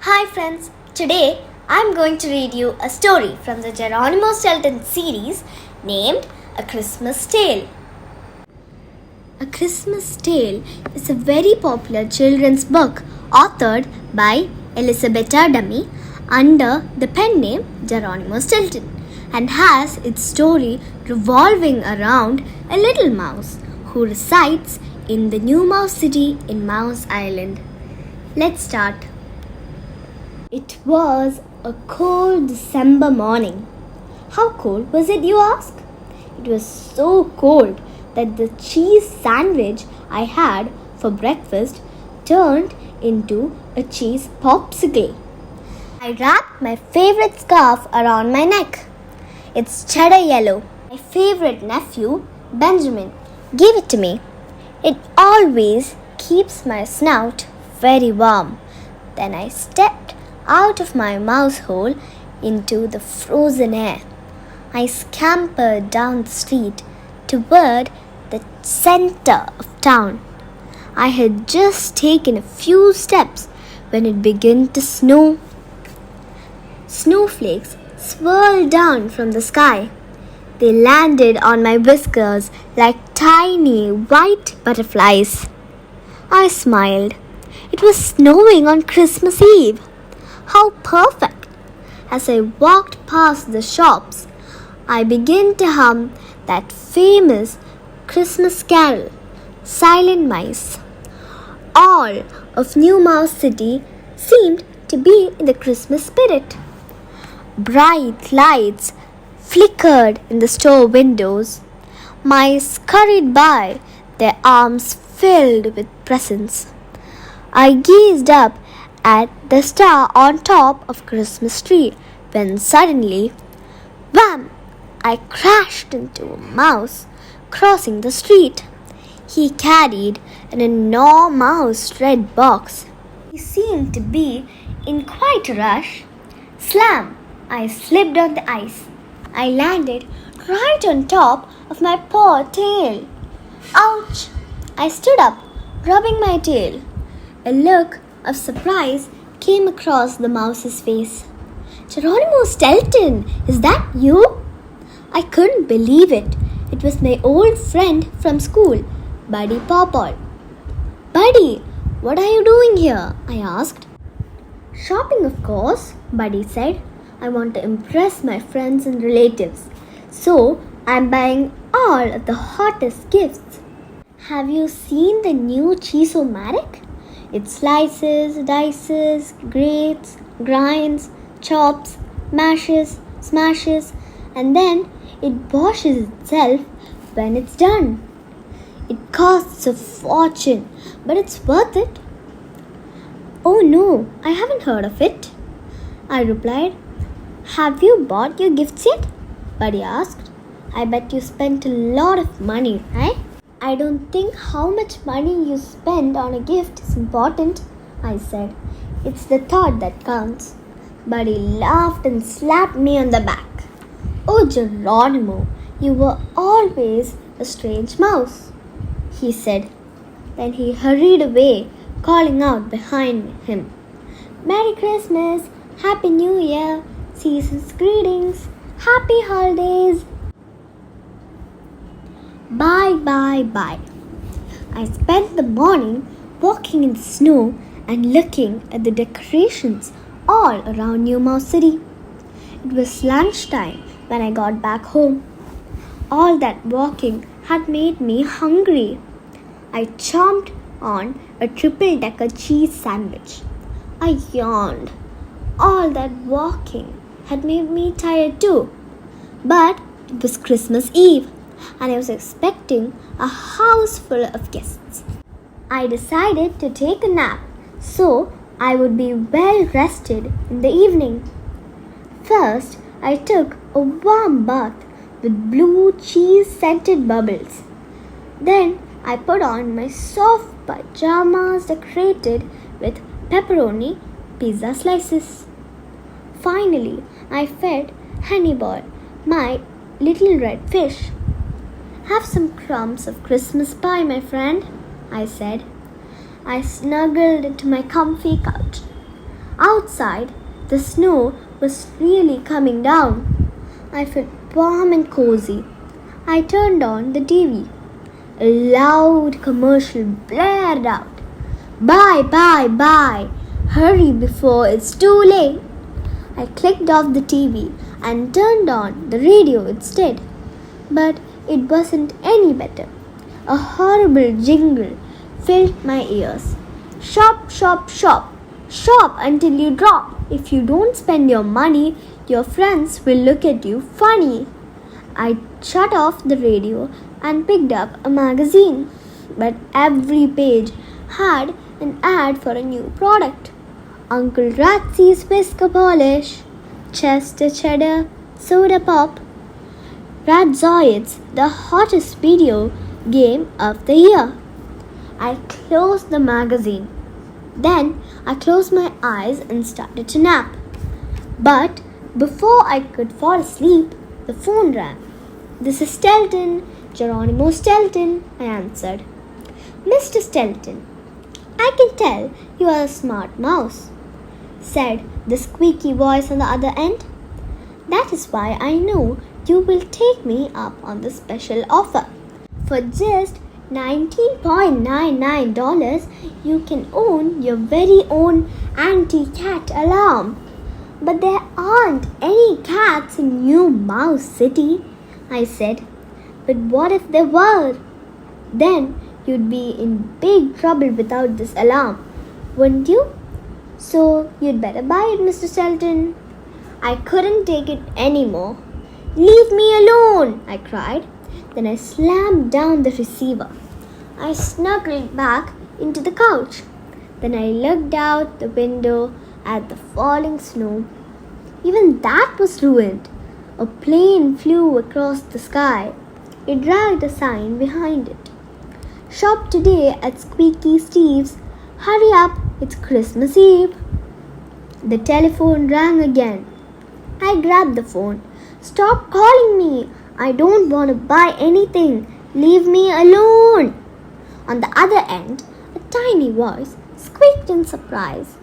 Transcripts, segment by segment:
Hi friends, today I'm going to read you a story from the Geronimo Stilton series named A Christmas Tale. A Christmas Tale is a very popular children's book authored by Elisabetta Dami under the pen name Geronimo Stilton and has its story revolving around a little mouse who resides in the new mouse city in Mouse Island. Let's start. It was a cold December morning. How cold was it, you ask? It was so cold that the cheese sandwich I had for breakfast turned into a cheese popsicle. I wrapped my favorite scarf around my neck. It's cheddar yellow. My favorite nephew, Benjamin, gave it to me. It always keeps my snout very warm. Then I stepped out of my mouse hole into the frozen air. I scampered down the street toward the center of town. I had just taken a few steps when it began to snow. Snowflakes swirled down from the sky. They landed on my whiskers like tiny white butterflies. I smiled. It was snowing on Christmas Eve. How perfect! As I walked past the shops, I began to hum that famous Christmas carol, Silent Mice. All of New Mouse City seemed to be in the Christmas spirit. Bright lights flickered in the store windows. Mice scurried by, their arms filled with presents. I gazed up at the star on top of Christmas tree when suddenly, wham! I crashed into a mouse crossing the street. He carried an enormous red box. He seemed to be in quite a rush. Slam! I slipped on the ice. I landed right on top of my poor tail. Ouch! I stood up, rubbing my tail. A look of surprise came across the mouse's face. Geronimo Stilton, is that you? I couldn't believe it. It was my old friend from school, Buddy Pawpaw. Buddy, what are you doing here? I asked. Shopping, of course, Buddy said. I want to impress my friends and relatives, so I'm buying all of the hottest gifts. Have you seen the new Cheese-O-Matic? It slices, dices, grates, grinds, chops, mashes, smashes, and then it washes itself when it's done. It costs a fortune, but it's worth it. Oh no, I haven't heard of it, I replied. Have you bought your gifts yet? Buddy asked. I bet you spent a lot of money, eh? I don't think how much money you spend on a gift is important, I said. It's the thought that counts. Buddy laughed and slapped me on the back. Oh, Geronimo, you were always a strange mouse, he said. Then he hurried away, calling out behind him, Merry Christmas, Happy New Year, season's greetings, Happy Holidays. Bye. I spent the morning walking in the snow and looking at the decorations all around New Mouse City. It was lunchtime when I got back home. All that walking had made me hungry. I chomped on a triple-decker cheese sandwich. I yawned. All that walking had made me tired too. But it was Christmas Eve, and I was expecting a house full of guests. I decided to take a nap so I would be well rested in the evening. First, I took a warm bath with blue cheese-scented bubbles. Then I put on my soft pajamas decorated with pepperoni pizza slices. Finally, I fed Honeyball, my little red fish. Have some crumbs of Christmas pie, my friend, I said. I snuggled into my comfy couch. Outside, the snow was really coming down. I felt warm and cozy. I turned on the TV. A loud commercial blared out. Bye, bye, bye. Hurry before it's too late. I clicked off the TV and turned on the radio instead. But it wasn't any better. A horrible jingle filled my ears. Shop, shop, shop. Shop until you drop. If you don't spend your money, your friends will look at you funny. I shut off the radio and picked up a magazine. But every page had an ad for a new product. Uncle Ratsy's whisker polish, Chester cheddar, soda pop, Resides, the hottest video game of the year. I closed the magazine. Then I closed my eyes and started to nap. But before I could fall asleep, the phone rang. This is Stilton, Geronimo Stilton, I answered. Mr. Stilton, I can tell you are a smart mouse, said the squeaky voice on the other end. That is why I know you will take me up on the special offer. For just $19.99, you can own your very own anti-cat alarm. But there aren't any cats in New Mouse City, I said. But what if there were? Then you'd be in big trouble without this alarm, wouldn't you? So you'd better buy it, Mr. Stilton. I couldn't take it anymore. Leave me alone, I cried. Then I slammed down the receiver. I snuggled back into the couch. Then I looked out the window at the falling snow. Even that was ruined. A plane flew across the sky. It dragged a sign behind it. Shop today at Squeaky Steve's. Hurry up, it's Christmas Eve. The telephone rang again. I grabbed the phone. Stop calling me. I don't want to buy anything. Leave me alone. On the other end, a tiny voice squeaked in surprise.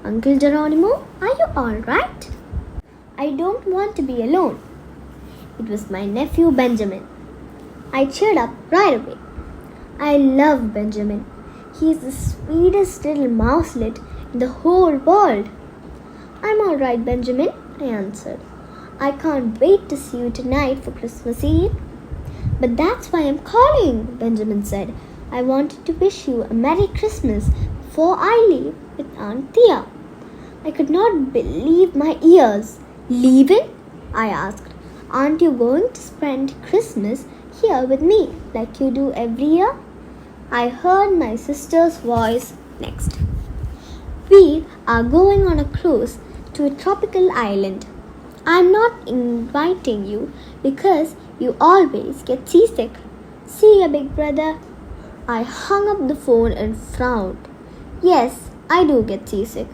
Uncle Geronimo, are you all right? I don't want to be alone. It was my nephew Benjamin. I cheered up right away. I love Benjamin. He is the sweetest little mouselet in the whole world. I'm all right, Benjamin, I answered. I can't wait to see you tonight for Christmas Eve. But that's why I'm calling, Benjamin said. I wanted to wish you a Merry Christmas before I leave with Aunt Thea. I could not believe my ears. Leaving? I asked. Aren't you going to spend Christmas here with me like you do every year? I heard my sister's voice next. We are going on a cruise to a tropical island. I'm not inviting you because you always get seasick. See ya, big brother. I hung up the phone and frowned. Yes, I do get seasick.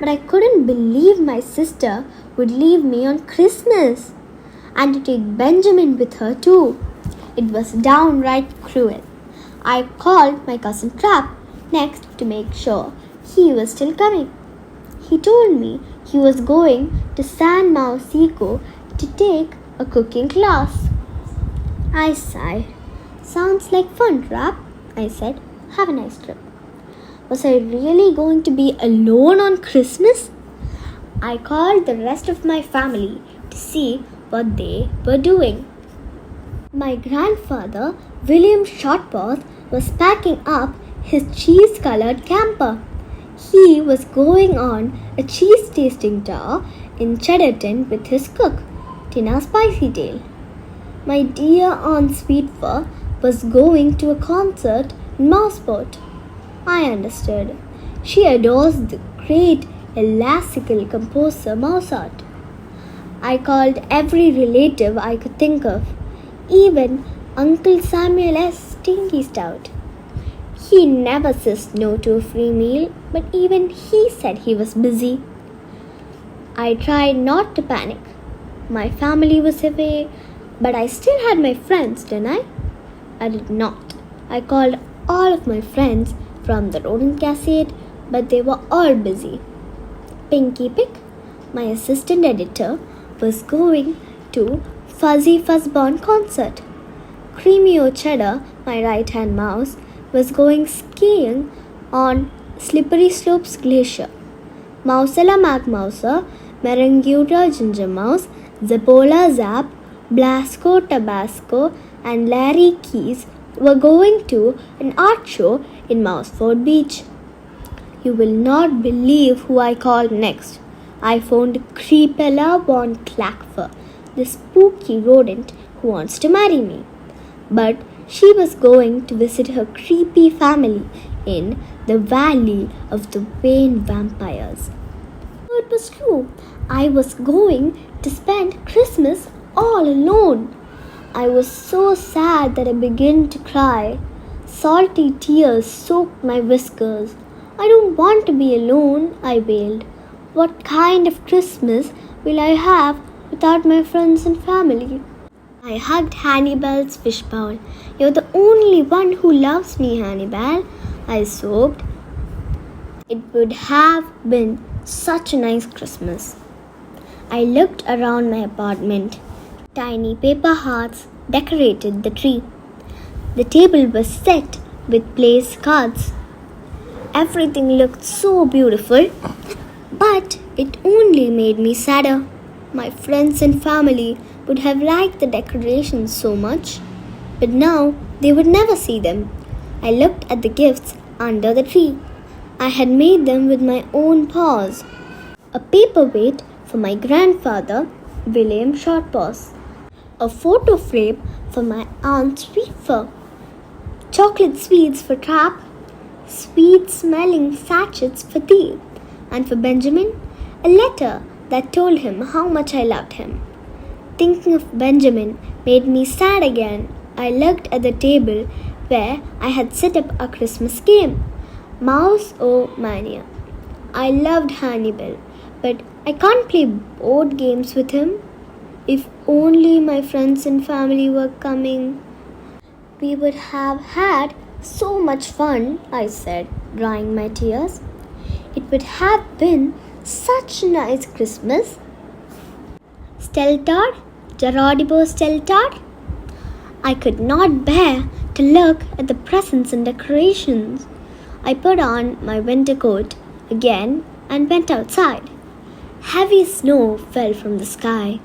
But I couldn't believe my sister would leave me on Christmas. And to take Benjamin with her too. It was downright cruel. I called my cousin Trap next to make sure he was still coming. He told me he was going to San Mauricio to take a cooking class. I sighed. Sounds like fun, Trap, I said. Have a nice trip. Was I really going to be alone on Christmas? I called the rest of my family to see what they were doing. My grandfather, William Shortpath, was packing up his cheese-colored camper. He was going on a cheese-tasting tour in Cheddarton with his cook, Tina Spicytail. My dear Aunt Sweetfur was going to a concert in Mouseport. I understood. She adores the great classical composer Mozart. I called every relative I could think of, even Uncle Samuel S. Stinky Stout. He never says no to a free meal, but even he said he was busy. I tried not to panic. My family was away, but I still had my friends, didn't I? I did not. I called all of my friends from the rodent cassette, but they were all busy. Pinky Pick, my assistant editor, was going to Fuzzy Fuzzbon concert. Creamy Cheddar, my right-hand mouse, was going skiing on Slippery Slopes Glacier. Mousella MacMouser, Merenguta Ginger Mouse, Zapola Zap, Blasco Tabasco, and Larry Keys were going to an art show in Mouseford Beach. You will not believe who I called next. I phoned Creepella von Clackfer, the spooky rodent who wants to marry me. But she was going to visit her creepy family in the Valley of the Vain Vampires. It was true. I was going to spend Christmas all alone. I was so sad that I began to cry. Salty tears soaked my whiskers. I don't want to be alone, I wailed. What kind of Christmas will I have without my friends and family? I hugged Hannibal's fishbowl. You're the only one who loves me, Hannibal, I sobbed. It would have been such a nice Christmas. I looked around my apartment. Tiny paper hearts decorated the tree. The table was set with place cards. Everything looked so beautiful, but it only made me sadder. My friends and family would have liked the decorations so much, but now they would never see them. I looked at the gifts under the tree. I had made them with my own paws. A paperweight for my grandfather, William Shortpaws. A photo frame for my Aunt Sweetfur. Chocolate sweets for Trap. Sweet-smelling sachets for tea. And for Benjamin, a letter that told him how much I loved him. Thinking of Benjamin made me sad again. I looked at the table where I had set up a Christmas game. Mouse O Mania. I loved Hannibal, but I can't play board games with him. If only my friends and family were coming. We would have had so much fun, I said, drying my tears. It would have been such a nice Christmas. Steltard, Geronimo Stilton. I could not bear to look at the presents and decorations. I put on my winter coat again and went outside. Heavy snow fell from the sky.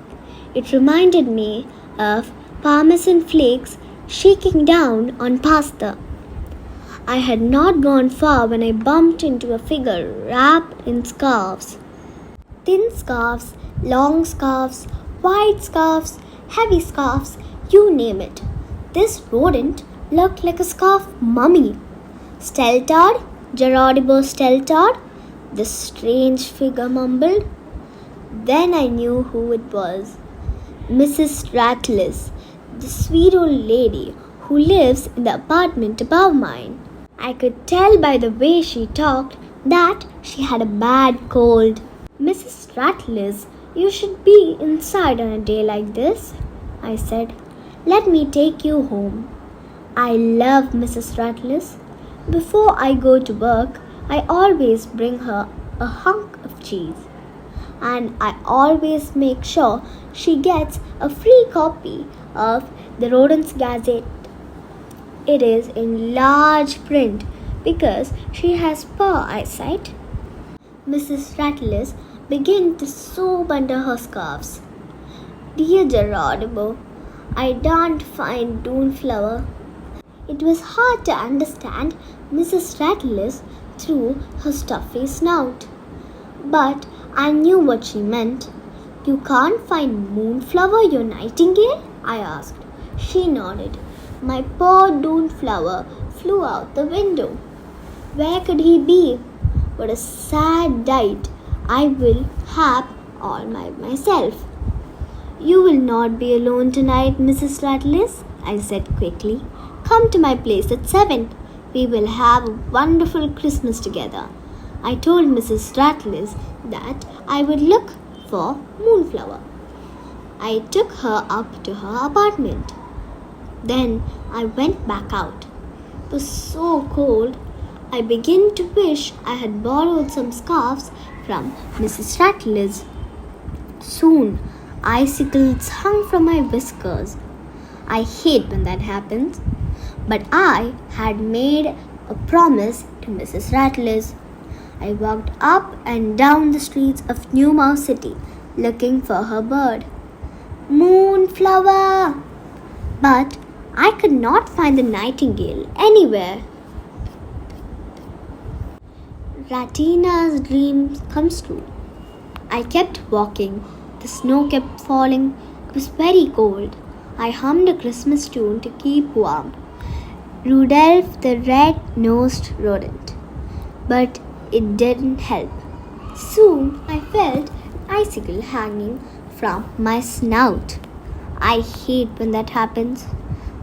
It reminded me of parmesan flakes shaking down on pasta. I had not gone far when I bumped into a figure wrapped in scarves. Thin scarves, long scarves, wide scarves, heavy scarves, you name it. This rodent looked like a scarf mummy. Steltard, Geronimo Stilton, the strange figure mumbled. Then I knew who it was. Mrs. Rattles, the sweet old lady who lives in the apartment above mine. I could tell by the way she talked that she had a bad cold. Mrs. Rattles, you should be inside on a day like this, I said. Let me take you home. I love Mrs. Rattles. Before I go to work, I always bring her a hunk of cheese. And I always make sure she gets a free copy of the Rodents Gazette. It is in large print because she has poor eyesight. Mrs. Rattles began to sob under her scarves. Dear Geronimo, I don't find Doonflower. It was hard to understand Mrs. Rattles through her stuffy snout. But I knew what she meant. You can't find Moonflower, your nightingale? I asked. She nodded. My poor Doonflower flew out the window. Where could he be? What a sad night I will have all by myself. You will not be alone tonight, Mrs. Rattles, I said quickly. Come to my place at 7. We will have a wonderful Christmas together. I told Mrs. Rattles that I would look for Moonflower. I took her up to her apartment. Then I went back out. It was so cold. I began to wish I had borrowed some scarves from Mrs. Rattler's. Soon, icicles hung from my whiskers. I hate when that happens, but I had made a promise to Mrs. Rattler's. I walked up and down the streets of New Mouse City looking for her bird. Moonflower! But I could not find the nightingale anywhere. Ratina's dream comes true. I kept walking. The snow kept falling. It was very cold. I hummed a Christmas tune to keep warm. Rudolph the red-nosed rodent. But it didn't help. Soon I felt an icicle hanging from my snout. I hate when that happens.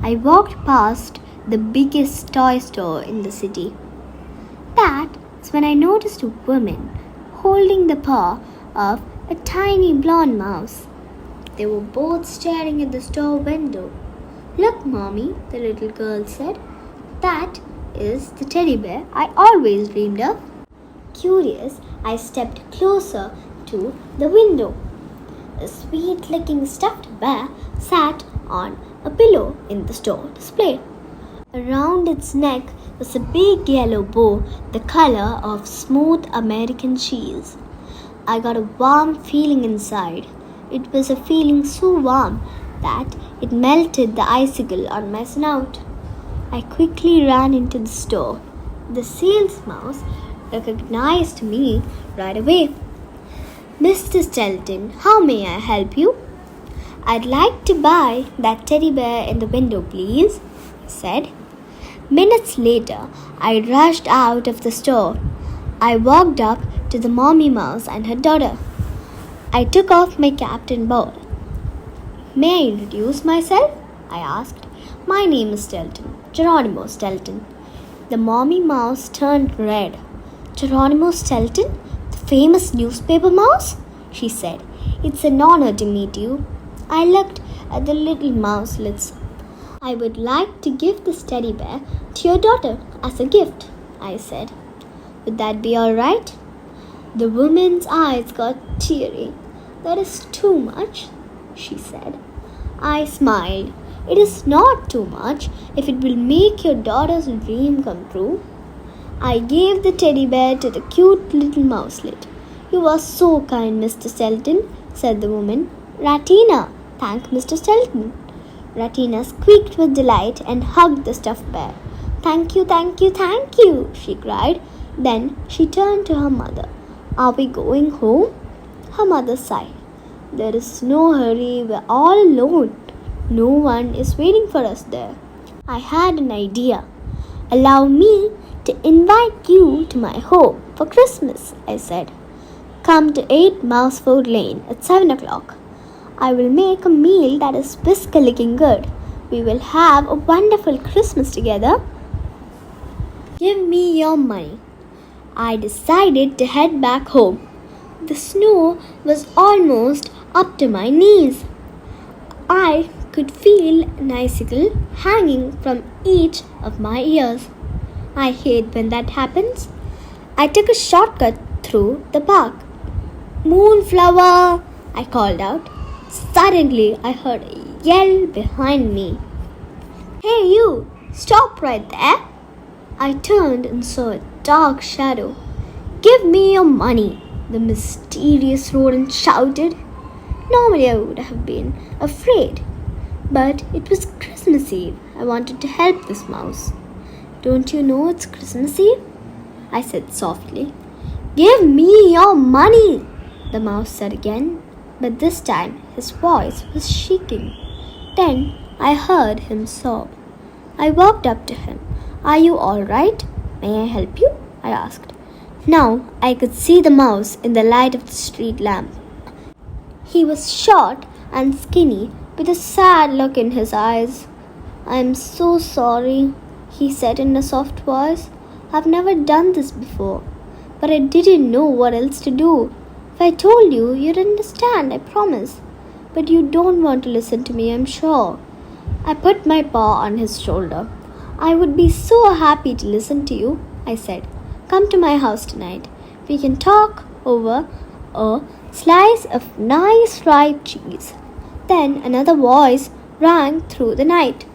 I walked past the biggest toy store in the city. That is when I noticed a woman holding the paw of a tiny blonde mouse. They were both staring at the store window. Look, Mommy, the little girl said. That is the teddy bear I always dreamed of. Curious, I stepped closer to the window. A sweet-looking stuffed bear sat on a pillow in the store display. Around its neck was a big yellow bow, the color of smooth American cheese. I got a warm feeling inside. It was a feeling so warm that it melted the icicle on my snout. I quickly ran into the store. The sales mouse recognized me right away. Mr. Stilton, how may I help you? I'd like to buy that teddy bear in the window, please, he said. Minutes later, I rushed out of the store. I walked up to the mommy mouse and her daughter. I took off my cap and bowl. May I introduce myself? I asked. My name is Stilton, Geronimo Stilton. The mommy mouse turned red. Geronimo Stilton? The famous newspaper mouse? She said. It's an honor to meet you. I looked at the little mouselets. I would like to give this teddy bear to your daughter as a gift, I said. Would that be all right? The woman's eyes got teary. That is too much, she said. I smiled. It is not too much if it will make your daughter's dream come true. I gave the teddy bear to the cute little mouselet. You are so kind, Mr. Stilton, said the woman. Ratina, thank Mr. Stilton. Ratina squeaked with delight and hugged the stuffed bear. Thank you, thank you, thank you, she cried. Then she turned to her mother. Are we going home? Her mother sighed. There is no hurry, we're all alone. No one is waiting for us there. I had an idea. Allow me to invite you to my home for Christmas, I said. Come to 8 Mouseford Lane at 7 o'clock. I will make a meal that is whisker-licking good. We will have a wonderful Christmas together. Give me your money. I decided to head back home. The snow was almost up to my knees. I could feel an icicle hanging from each of my ears. I hate when that happens. I took a shortcut through the park. Moonflower, I called out. Suddenly, I heard a yell behind me. Hey you, stop right there. I turned and saw a dark shadow. Give me your money, the mysterious rodent shouted. Normally I would have been afraid, but it was Christmas Eve. I wanted to help this mouse. Don't you know it's Christmas Eve? I said softly. Give me your money, the mouse said again, but this time his voice was shaking. Then I heard him sob. I walked up to him. Are you all right? May I help you? I asked. Now I could see the mouse in the light of the street lamp. He was short and skinny with a sad look in his eyes. I am so sorry, he said in a soft voice. I've never done this before, but I didn't know what else to do. If I told you, you'd understand, I promise. But you don't want to listen to me, I'm sure. I put my paw on his shoulder. I would be so happy to listen to you, I said. Come to my house tonight. We can talk over a slice of nice ripe cheese. Then another voice rang through the night.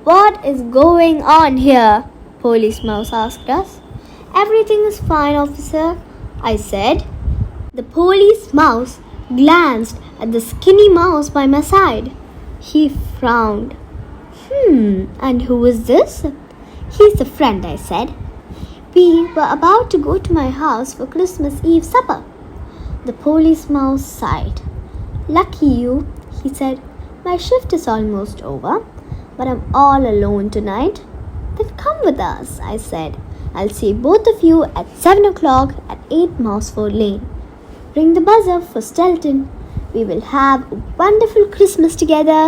"What is going on here?" Police Mouse asked us. "Everything is fine, officer," I said. The police mouse glanced at the skinny mouse by my side. He frowned. And who is this?" "He's a friend," I said. "We were about to go to my house for Christmas Eve supper." The police mouse sighed. "Lucky you," he said. "My shift is almost over, but I'm all alone tonight." "Then come with us," I said. "I'll see both of you at 7 o'clock at 8 Mouseford Lane. Ring the buzzer for Stilton. We will have a wonderful Christmas together."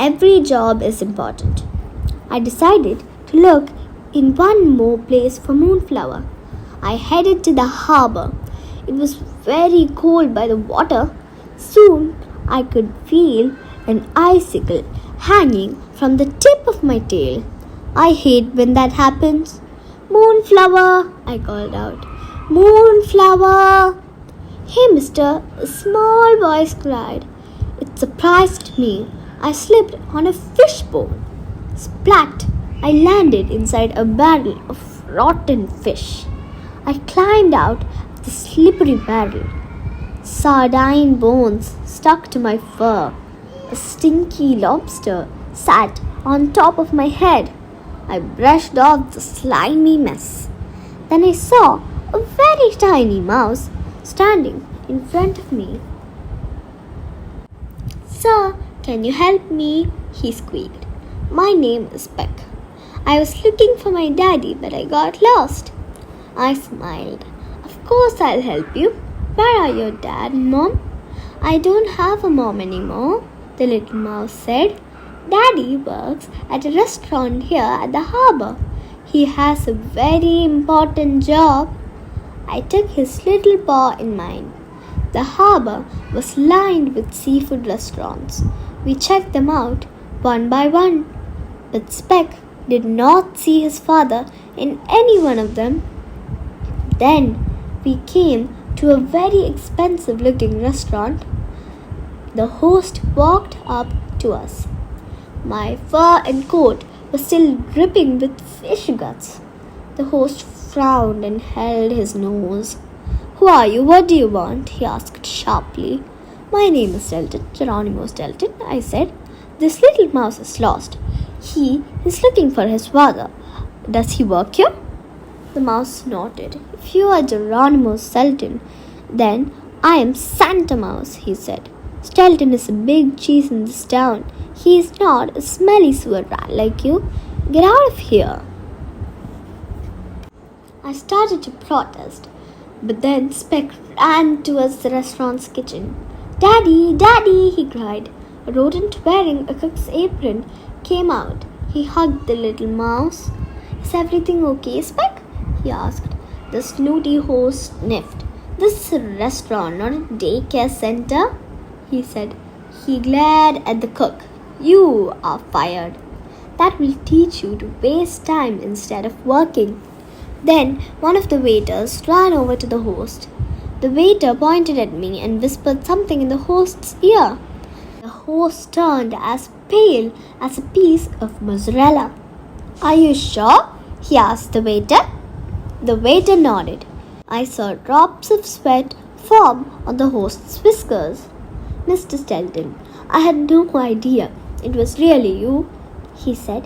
Every job is important. I decided to look in one more place for Moonflower. I headed to the harbor. It was very cold by the water. Soon I could feel an icicle hanging from the tip of my tail. I hate when that happens. "Moonflower," I called out. "Moonflower!" "Hey, mister," a small voice cried. It surprised me. I slipped on a fishbone. Splat! I landed inside a barrel of rotten fish. I climbed out of the slippery barrel. Sardine bones stuck to my fur. A stinky lobster sat on top of my head. I brushed off the slimy mess. Then I saw a very tiny mouse standing in front of me. "Sir, can you help me?" he squeaked. "My name is Peck. I was looking for my daddy, but I got lost." I smiled. "Of course I'll help you. Where are your dad and mom?" "I don't have a mom anymore," the little mouse said. "Daddy works at a restaurant here at the harbor. He has a very important job." I took his little paw in mine. The harbor was lined with seafood restaurants. We checked them out one by one, but Speck did not see his father in any one of them. Then we came to a very expensive looking restaurant. The host walked up to us. My fur and coat were still dripping with fish guts. The host frowned and held his nose. "Who are you? What do you want?" he asked sharply. "My name is Stilton, Geronimo Stilton," I said. "This little mouse is lost. He is looking for his father. Does he work here?" The mouse nodded. "If you are Geronimo Stilton, then I am Santa Mouse," he said. "Stilton is a big cheese in this town. He is not a smelly sewer rat like you. Get out of here." I started to protest, but then Speck ran towards the restaurant's kitchen. "Daddy, Daddy!" he cried. A rodent wearing a cook's apron came out. He hugged the little mouse. "Is everything okay, Speck?" he asked. The snooty host sniffed. "This is a restaurant, not a daycare center," he said. He glared at the cook. "You are fired. That will teach you to waste time instead of working." Then one of the waiters ran over to the host. The waiter pointed at me and whispered something in the host's ear. The host turned as pale as a piece of mozzarella. "Are you sure?" he asked the waiter. The waiter nodded. I saw drops of sweat form on the host's whiskers. "Mr. Stilton, I had no idea it was really you," he said.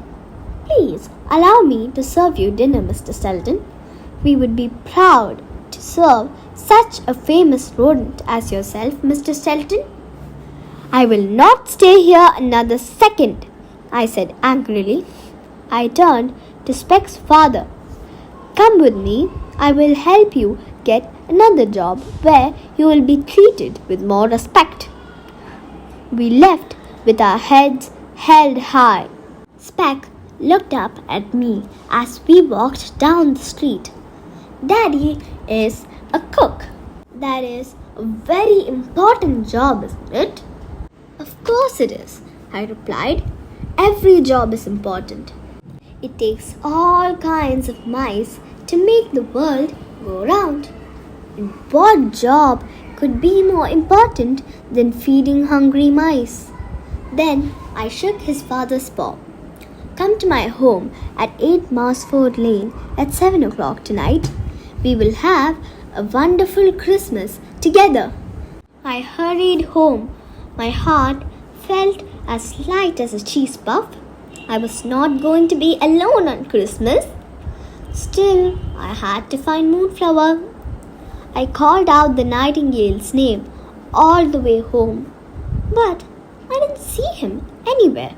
"Please allow me to serve you dinner, Mr. Stilton. We would be proud to serve such a famous rodent as yourself, Mr. Stilton." "I will not stay here another second," I said angrily. I turned to Speck's father. "Come with me. I will help you get another job where you will be treated with more respect." We left with our heads held high. Speck looked up at me as we walked down the street. "Daddy is a cook. That is a very important job, isn't it?" "Of course it is," I replied. "Every job is important. It takes all kinds of mice to make the world go round." And what job could be more important than feeding hungry mice? Then I shook his father's paw. Come to my home at 8 Marsford Lane at 7 o'clock tonight. We will have a wonderful Christmas together. I hurried home. My heart felt as light as a cheese puff. I was not going to be alone on Christmas. Still, I had to find Moonflower. I called out the nightingale's name all the way home, but I didn't see him anywhere.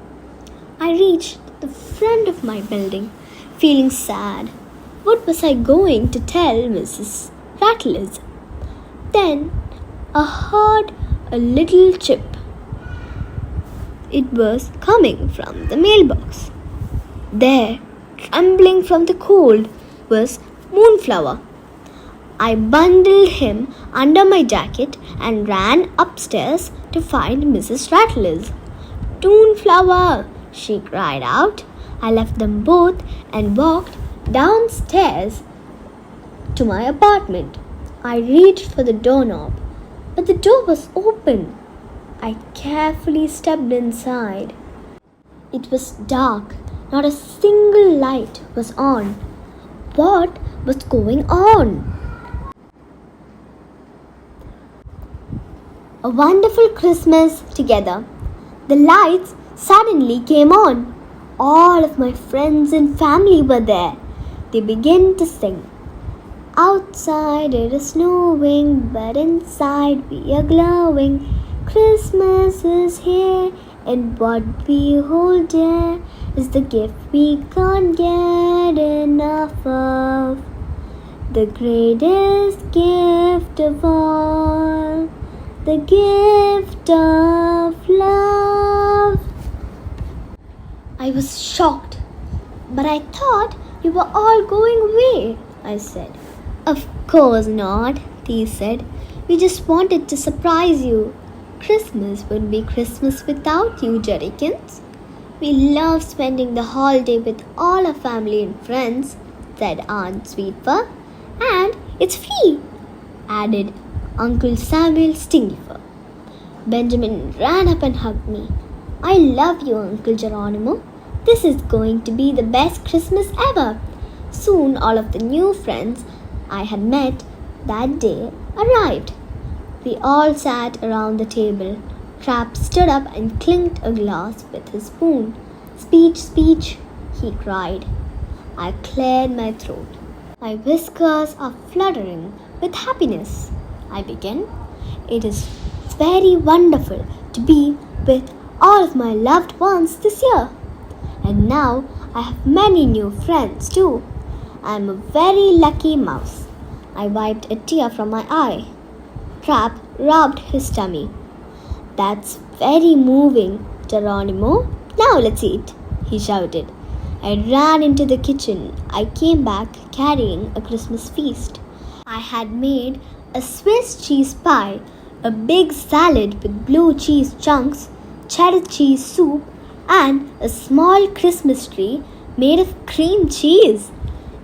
I reached the front of my building, feeling sad. What was I going to tell Mrs. Rattles? Then I heard a little chip. It was coming from the mailbox. There, trembling from the cold, was Moonflower. I bundled him under my jacket and ran upstairs to find Mrs. Rattles. Moonflower, she cried out. I left them both and walked downstairs to my apartment. I reached for the doorknob, but the door was open. I carefully stepped inside. It was dark. Not a single light was on. What was going on? A wonderful Christmas together. The lights suddenly came on. All of my friends and family were there. They began to sing. Outside it is snowing, but inside we are glowing. Christmas is here, and what we hold dear is the gift we can't get enough of. The greatest gift of all, the gift of love. I was shocked, but I thought you were all going away, I said. Of course not, they said. We just wanted to surprise you. Christmas wouldn't be Christmas without you, Jerrykins. We love spending the holiday with all our family and friends, said Aunt Sweetfur. And it's free, added Uncle Samuel Stingyfur. Benjamin ran up and hugged me. I love you, Uncle Geronimo. This is going to be the best Christmas ever. Soon all of the new friends I had met that day arrived. We all sat around the table. Trap stood up and clinked a glass with his spoon. Speech, speech, he cried. I cleared my throat. My whiskers are fluttering with happiness. I began. It is very wonderful to be with all of my loved ones this year. And now I have many new friends too. I am a very lucky mouse. I wiped a tear from my eye. Trap rubbed his tummy. That's very moving, Geronimo. Now let's eat, he shouted. I ran into the kitchen. I came back carrying a Christmas feast. I had made a Swiss cheese pie, a big salad with blue cheese chunks, cheddar cheese soup, and a small Christmas tree made of cream cheese.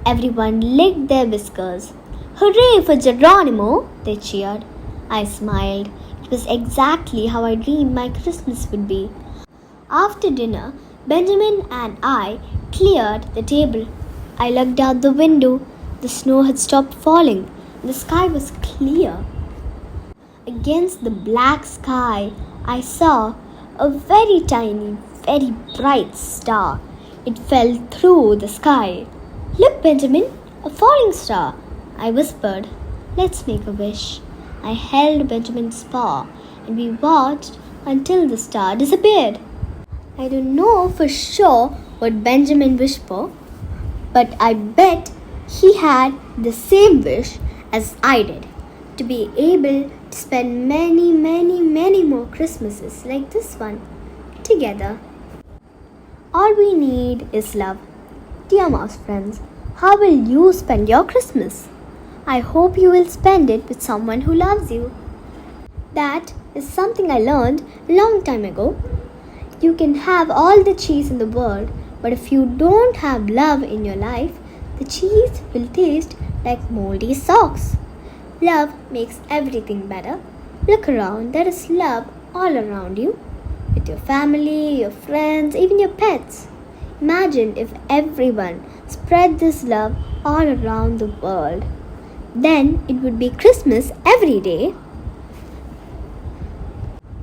Everyone licked their whiskers. Hooray for Geronimo, they cheered. I smiled. It was exactly how I dreamed my Christmas would be. After dinner, Benjamin and I cleared the table. I looked out the window. The snow had stopped falling. The sky was clear. Against the black sky, I saw a very tiny, very bright star. It fell through the sky. Look, Benjamin, a falling star, I whispered. Let's make a wish. I held Benjamin's paw and we watched until the star disappeared. I don't know for sure what Benjamin wished for, but I bet he had the same wish as I did, to be able to spend many, many, many more Christmases like this one together. All we need is love. Dear mouse friends, how will you spend your Christmas? I hope you will spend it with someone who loves you. That is something I learned a long time ago. You can have all the cheese in the world, but if you don't have love in your life, the cheese will taste like moldy socks. Love makes everything better. Look around, there is love all around you. With your family, your friends, even your pets. Imagine if everyone spread this love all around the world. Then it would be Christmas every day.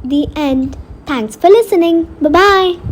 The end. Thanks for listening. Bye bye.